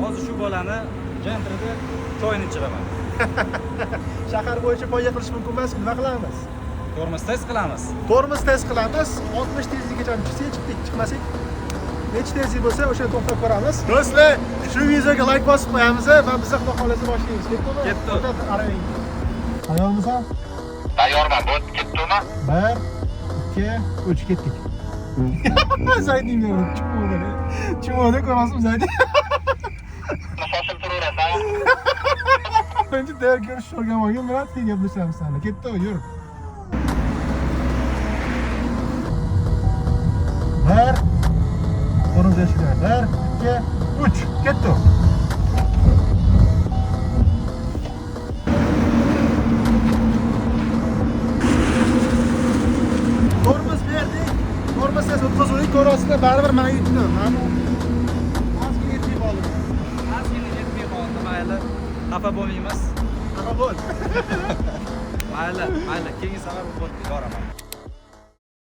hozir shu bolani jantrida choyini ichiraman. Shahar bo'yicha poyga qilish mumkin emas, nima qilamiz? Tormoz test qilamiz. Tormoz test qilamiz. 60 tezlikgacha chiqdik, chiqmasak necha tezlik bo'lsa o'sha to'xtab ko'ramiz. Do'stlar, shu videoga like bosib qo'yamiz va biz xudo xolasa boshlaymiz. Ketdimi? Ketdi. Qarang. Tayyormisan? Tayyorman, bo'p ketdimi? 1 2 3 ketdik. Zaydning yo'li chimoda. Chimoda ko'rasizmi Zayd? Shoshib turaverasan. Birinchi tayyor ko'rishib olgan bo'lgan bilan keyin gaplashamiz sana. Ketdi, yur. 1 Qo'rimiz eshiklar. 1 2 3 ketdi. Tormoz berdik. Tormoz sesi o'tkazuvlik to'g'risida baribir men yutdim. Mana ozgina yetib qoldim. Ozgina yetmay qoldi, mayli. Xafa bo'lmaymiz. Xafa bo'l. Mayli, keyingi safar bu yoraman.